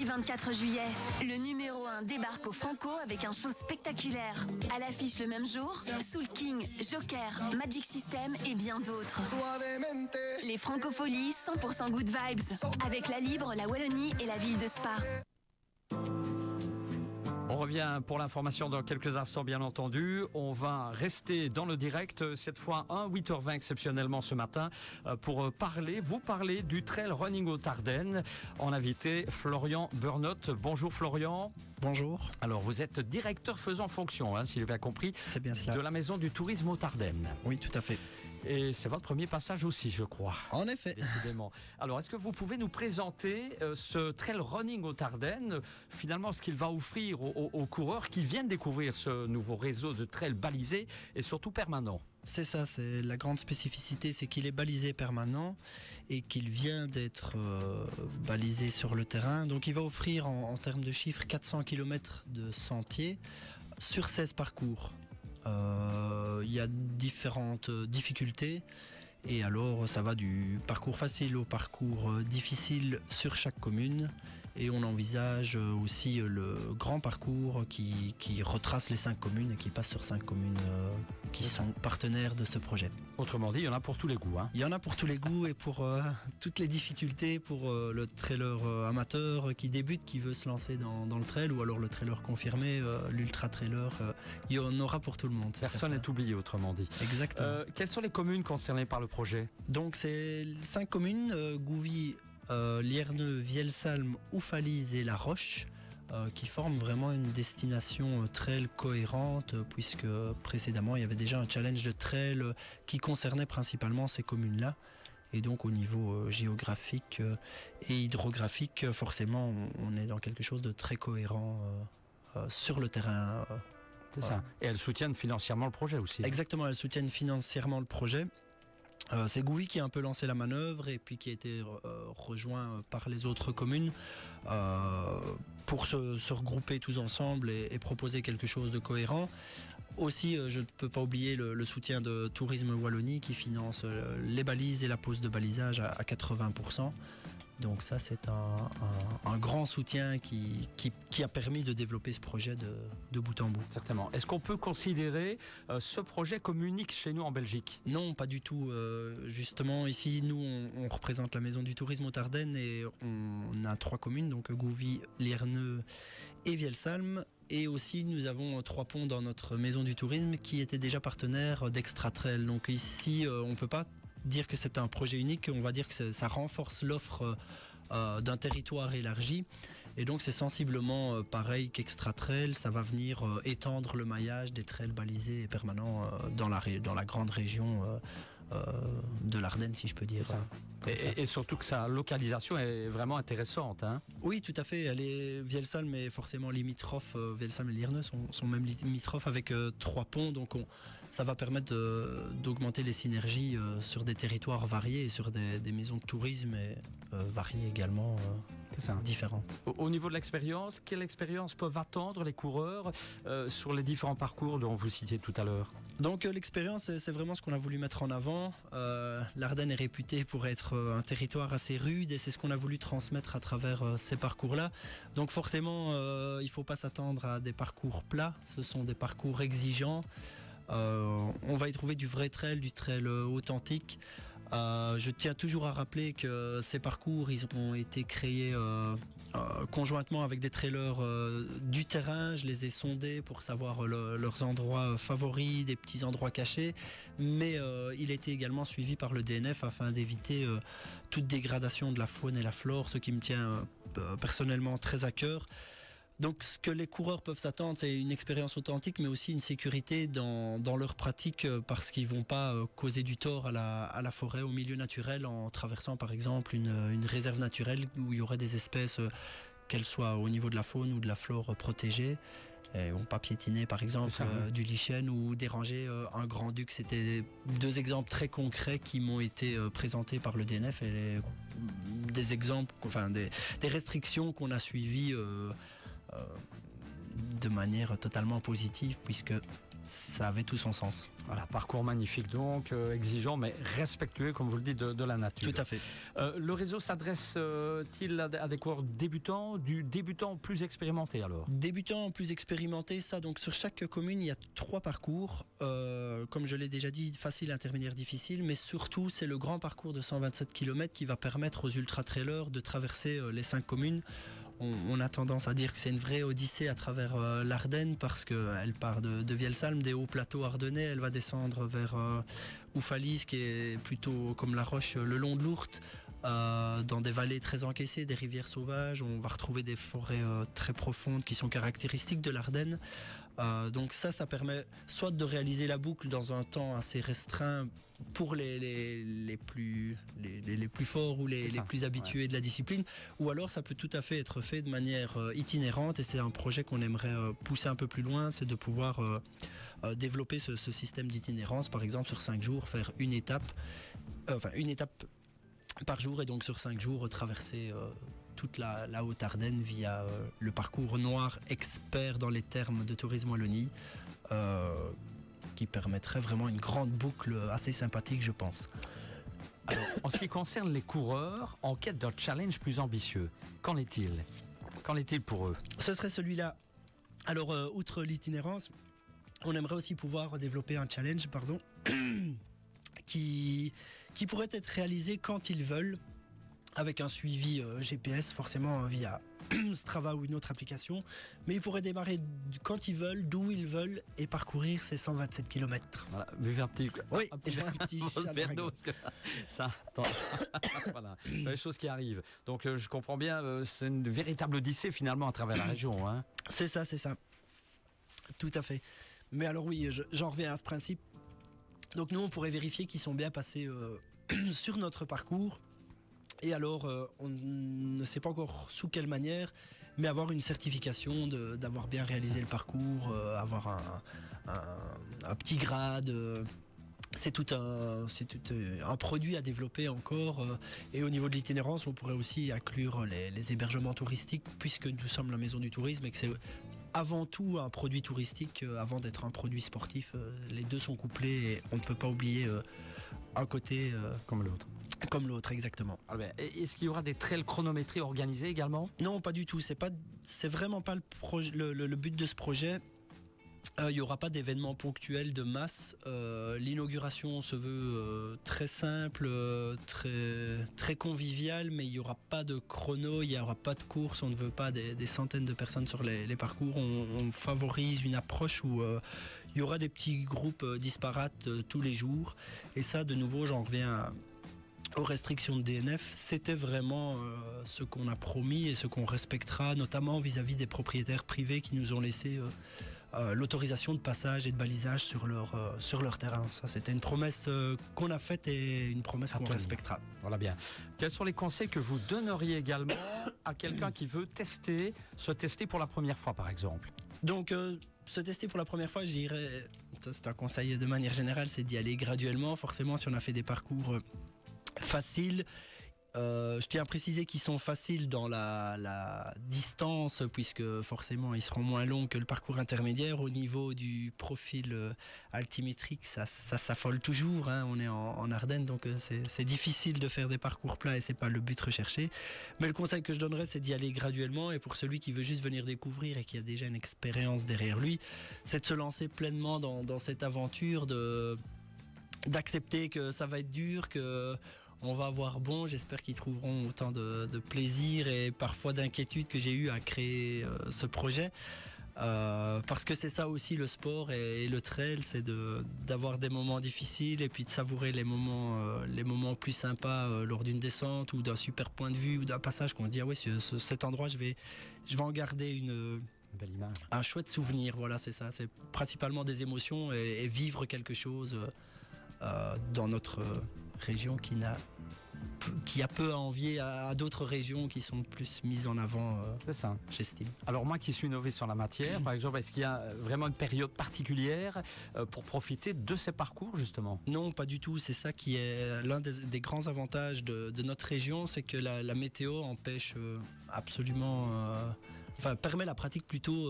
24 juillet, le numéro 1 débarque au Franco avec un show spectaculaire. À l'affiche le même jour, Soul King, Joker, Magic System et bien d'autres. Les Francofolies, 100% good vibes, avec la Libre, la Wallonie et la ville de Spa. On revient pour l'information dans quelques instants, bien entendu. On va rester dans le direct, cette fois 8h20 exceptionnellement ce matin, pour vous parler du trail running aux Ardennes. En invité, Florian Burnott. Bonjour Florian. Bonjour. Alors vous êtes directeur faisant fonction, si j'ai bien compris, c'est bien cela, de la Maison du Tourisme aux Ardennes. Oui, tout à fait. Et c'est votre premier passage aussi, je crois. En effet. Décidément. Alors, est-ce que vous pouvez nous présenter ce trail running aux Ardennes, finalement, ce qu'il va offrir aux coureurs qui viennent découvrir ce nouveau réseau de trail balisé et surtout permanent? C'est ça, c'est la grande spécificité, c'est qu'il est balisé permanent et qu'il vient d'être balisé sur le terrain. Donc il va offrir en termes de chiffres 400 km de sentiers sur 16 parcours. Il y a différentes difficultés et alors ça va du parcours facile au parcours difficile sur chaque commune, et on envisage aussi le grand parcours qui retrace les 5 communes et qui passe sur 5 communes qui sont partenaires de ce projet. Autrement dit, il y en a pour tous les goûts. Il y en a pour tous les goûts et pour toutes les difficultés, pour le trailer amateur qui débute, qui veut se lancer dans le trail, ou alors le trailer confirmé, l'ultra trailer. Il y en aura pour tout le monde. Personne n'est oublié, autrement dit. Exactement. Quelles sont les communes concernées par le projet? Donc c'est 5 communes, Gouvy, Lierneux, Vielsalm, Oufalise et La Roche, qui forment vraiment une destination trail cohérente, puisque précédemment il y avait déjà un challenge de trail qui concernait principalement ces communes-là. Et donc au niveau géographique et hydrographique, forcément on est dans quelque chose de très cohérent sur le terrain. C'est ça. Et elles soutiennent financièrement le projet aussi. Exactement, elles soutiennent financièrement le projet. C'est Gouvy qui a un peu lancé la manœuvre et puis qui a été rejoint par les autres communes pour se regrouper tous ensemble et proposer quelque chose de cohérent. Aussi, je ne peux pas oublier le soutien de Tourisme Wallonie qui finance les balises et la pose de balisage à 80%. Donc ça, c'est un grand soutien qui a permis de développer ce projet de bout en bout. Certainement. Est-ce qu'on peut considérer ce projet comme unique chez nous en Belgique? Non, pas du tout. Justement, ici, nous, on représente la Maison du Tourisme aux Ardennes et on a 3 communes, donc Gouvy, Lierneux et Vielsalm. Et aussi, nous avons 3 ponts dans notre Maison du Tourisme qui étaient déjà partenaires d'Extra Trail. Donc ici, on ne peut pas dire que c'est un projet unique, on va dire que ça renforce l'offre d'un territoire élargi, et donc c'est sensiblement pareil qu'Extra Trail. Ça va venir étendre le maillage des trails balisés et permanents dans la grande région de l'Ardenne, si je peux dire. Et surtout que sa localisation est vraiment intéressante. Oui, tout à fait. Elle est Vielsalm, mais forcément limitrophe. Vielsalm et Lierneux sont même limitrophes avec 3 ponts, donc ça va permettre d'augmenter les synergies sur des territoires variés et sur des maisons de tourisme variées également. Différents. Au niveau de l'expérience, quelle expérience peuvent attendre les coureurs sur les différents parcours dont vous citiez tout à l'heure? Donc l'expérience, c'est vraiment ce qu'on a voulu mettre en avant. L'Ardenne est réputée pour être un territoire assez rude, et c'est ce qu'on a voulu transmettre à travers ces parcours-là. Donc forcément, il ne faut pas s'attendre à des parcours plats, ce sont des parcours exigeants. On va y trouver du vrai trail, du trail authentique. Je tiens toujours à rappeler que ces parcours, ils ont été créés conjointement avec des trailers du terrain. Je les ai sondés pour savoir leurs endroits favoris, des petits endroits cachés, mais il a été également suivi par le DNF afin d'éviter toute dégradation de la faune et la flore, ce qui me tient personnellement très à cœur. Donc ce que les coureurs peuvent s'attendre, c'est une expérience authentique, mais aussi une sécurité dans leur pratique, parce qu'ils ne vont pas causer du tort à la forêt, au milieu naturel, en traversant par exemple une réserve naturelle où il y aurait des espèces, qu'elles soient au niveau de la faune ou de la flore protégées. Ils vont pas piétiner par exemple du lichen ou déranger un grand-duc. C'était 2 exemples très concrets qui m'ont été présentés par le DNF, et des exemples, enfin des restrictions qu'on a suivies de manière totalement positive, puisque ça avait tout son sens. Voilà, parcours magnifique donc, exigeant mais respectueux, comme vous le dites, de la nature. Tout à fait. Le réseau s'adresse-t-il à des coureurs débutants, du débutant plus expérimenté alors? Débutant plus expérimenté, ça, donc sur chaque commune, il y a 3 parcours. Comme je l'ai déjà dit, facile, intermédiaire, difficile, mais surtout, c'est le grand parcours de 127 km qui va permettre aux ultra-trailers de traverser les 5 communes. On a tendance à dire que c'est une vraie odyssée à travers l'Ardenne parce qu'elle part de Vielsalm, des hauts plateaux ardennais, elle va descendre vers Oufalis, qui est plutôt comme la Roche le long de l'Ourthe, dans des vallées très encaissées, des rivières sauvages. On va retrouver des forêts très profondes qui sont caractéristiques de l'Ardenne. Donc ça permet soit de réaliser la boucle dans un temps assez restreint pour les plus forts ou les plus habitués de la discipline, ou alors ça peut tout à fait être fait de manière itinérante, et c'est un projet qu'on aimerait pousser un peu plus loin, c'est de pouvoir développer ce système d'itinérance, par exemple sur 5 jours, faire une étape par jour, et donc sur 5 jours traverser toute la Haute-Ardenne via le parcours noir expert dans les termes de tourisme Wallonie, qui permettrait vraiment une grande boucle assez sympathique, je pense. Alors, en ce qui concerne les coureurs, en quête d'un challenge plus ambitieux, qu'en est-il? Qu'en est-il pour eux? Ce serait celui-là. Alors, outre l'itinérance, on aimerait aussi pouvoir développer un challenge, qui pourrait être réalisé quand ils veulent, avec un suivi GPS, forcément via Strava ou une autre application, mais ils pourraient démarrer quand ils veulent, d'où ils veulent, et parcourir ces 127 km. Voilà, buvez un petit... Oui, j'ai un petit verre d'eau, ça, attends. Voilà, les choses qui arrivent. Donc je comprends bien, c'est une véritable odyssée finalement à travers la région. Hein. C'est ça. Tout à fait. Mais alors oui, j'en reviens à ce principe. Donc nous, on pourrait vérifier qu'ils sont bien passés sur notre parcours. Et alors, on ne sait pas encore sous quelle manière, mais avoir une certification d'avoir bien réalisé le parcours, avoir un petit grade. C'est tout un produit à développer encore. Et au niveau de l'itinérance, on pourrait aussi inclure les hébergements touristiques, puisque nous sommes la maison du tourisme et que c'est avant tout un produit touristique avant d'être un produit sportif. Les deux sont couplés et on ne peut pas oublier un côté comme l'autre. Comme l'autre, exactement. Alors, est-ce qu'il y aura des trails chronométrés organisés également? Non, pas du tout. C'est vraiment pas le but de ce projet. Il n'y aura pas d'événements ponctuels de masse. L'inauguration se veut très simple, très conviviale, mais il n'y aura pas de chrono, il n'y aura pas de course. On ne veut pas des centaines de personnes sur les parcours. On favorise une approche où il y aura des petits groupes disparates tous les jours. Et ça, de nouveau, j'en reviens aux restrictions de DNF. C'était vraiment ce qu'on a promis et ce qu'on respectera, notamment vis-à-vis des propriétaires privés qui nous ont laissé l'autorisation de passage et de balisage sur leur terrain. Ça, c'était une promesse qu'on a faite et une promesse qu'on respectera. Voilà bien. Quels sont les conseils que vous donneriez également à quelqu'un qui veut se tester pour la première fois, par exemple? Donc, se tester pour la première fois, je dirais, ça c'est un conseil de manière générale, c'est d'y aller graduellement. Forcément, si on a fait des parcours faciles, je tiens à préciser qu'ils sont faciles dans la distance, puisque forcément ils seront moins longs que le parcours intermédiaire. Au niveau du profil altimétrique, ça s'affole toujours, hein. On est en Ardennes, donc c'est difficile de faire des parcours plats et c'est pas le but recherché. Mais le conseil que je donnerais, c'est d'y aller graduellement, et pour celui qui veut juste venir découvrir et qui a déjà une expérience derrière lui, c'est de se lancer pleinement dans cette aventure, d'accepter que ça va être dur, que on va avoir bon. J'espère qu'ils trouveront autant de plaisir et parfois d'inquiétude que j'ai eu à créer ce projet. Parce que c'est ça aussi le sport et le trail, c'est d'avoir des moments difficiles et puis de savourer les moments plus sympas lors d'une descente ou d'un super point de vue ou d'un passage qu'on se dit ah oui, cet endroit je vais en garder une belle image, un chouette souvenir. Voilà, c'est ça, c'est principalement des émotions et vivre quelque chose dans notre région qui a peu à envier à d'autres régions qui sont plus mises en avant, c'est ça, j'estime. Alors moi qui suis novice sur la matière, par exemple, est-ce qu'il y a vraiment une période particulière pour profiter de ces parcours justement? Non, pas du tout. C'est ça qui est l'un des grands avantages de notre région, c'est que la météo empêche absolument, permet la pratique plutôt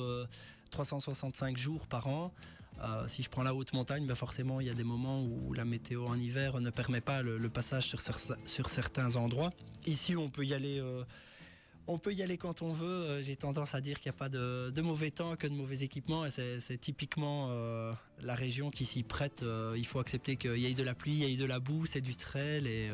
365 jours par an. Si je prends la haute montagne, forcément il y a des moments où la météo en hiver ne permet pas le passage sur certains endroits. Ici on peut y aller. On peut y aller quand on veut. J'ai tendance à dire qu'il n'y a pas de mauvais temps que de mauvais équipements. Et c'est typiquement la région qui s'y prête. Il faut accepter qu'il y ait de la pluie, il y ait de la boue, c'est du trail. Et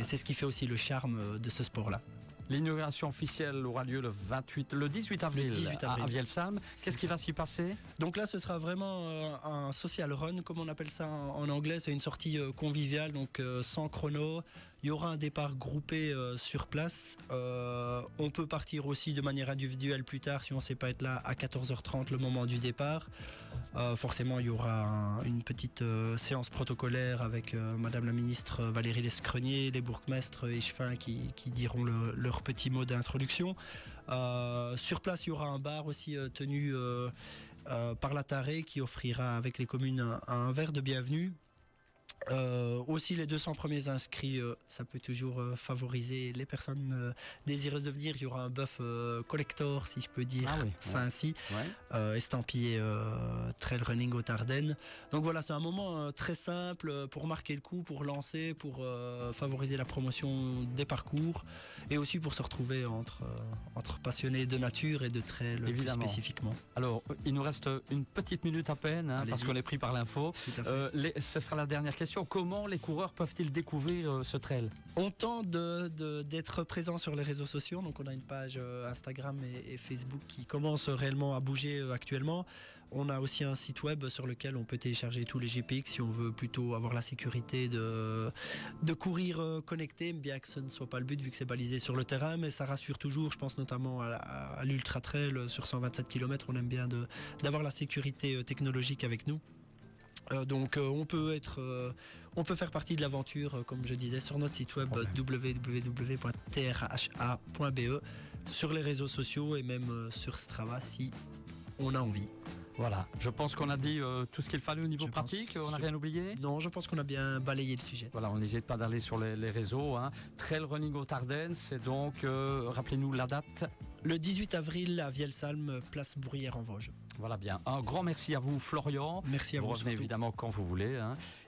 c'est ce qui fait aussi le charme de ce sport-là. L'inauguration officielle aura lieu le 18 avril, à Vielsalm. Qu'est-ce qui va s'y passer? Donc là, ce sera vraiment un social run, comme on appelle ça en anglais. C'est une sortie conviviale, donc sans chrono. Il y aura un départ groupé sur place. On peut partir aussi de manière individuelle plus tard si on ne sait pas être là à 14h30 le moment du départ. Forcément, il y aura une petite séance protocolaire avec Madame la ministre Valérie Lescrenier, les bourgmestres et Chefin qui diront leur petit mot d'introduction. Sur place, il y aura un bar aussi tenu par la Tarée qui offrira avec les communes un verre de bienvenue. Aussi les 200 premiers inscrits, ça peut toujours favoriser les personnes désireuses de venir. Il y aura un bœuf collector, si je peux dire ça ainsi, estampillé Trail Running aux Ardennes. Donc voilà, c'est un moment très simple pour marquer le coup, pour lancer, pour favoriser la promotion des parcours et aussi pour se retrouver entre passionnés de nature et de trail plus spécifiquement. Alors, il nous reste une petite minute à peine, parce qu'on est pris par l'info. Ce sera la dernière question. Comment les coureurs peuvent-ils découvrir ce trail? On tente d'être présent sur les réseaux sociaux. Donc on a une page Instagram et Facebook qui commence réellement à bouger actuellement. On a aussi un site web sur lequel on peut télécharger tous les GPX si on veut plutôt avoir la sécurité de courir connecté, bien que ce ne soit pas le but vu que c'est balisé sur le terrain, mais ça rassure toujours. Je pense notamment à l'Ultra Trail sur 127 km. On aime bien d'avoir la sécurité technologique avec nous. Donc on peut faire partie de l'aventure, comme je disais, sur notre site web www.trha.be, sur les réseaux sociaux et même sur Strava si on a envie. Voilà, je pense qu'on a dit tout ce qu'il fallait au niveau pratique, on n'a rien oublié? Non, je pense qu'on a bien balayé le sujet. Voilà, on n'hésite pas d'aller sur les réseaux. Trail Running aux Ardennes, c'est donc, rappelez-nous la date. Le 18 avril à Vielsalm, place Bourrière-en-Vosges. Voilà bien. Un grand merci à vous, Florian. Merci à vous. Vous revenez évidemment quand vous voulez.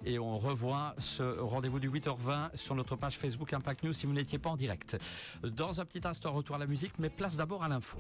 Et on revoit ce rendez-vous du 8h20 sur notre page Facebook Impact News si vous n'étiez pas en direct. Dans un petit instant, retour à la musique, mais place d'abord à l'info.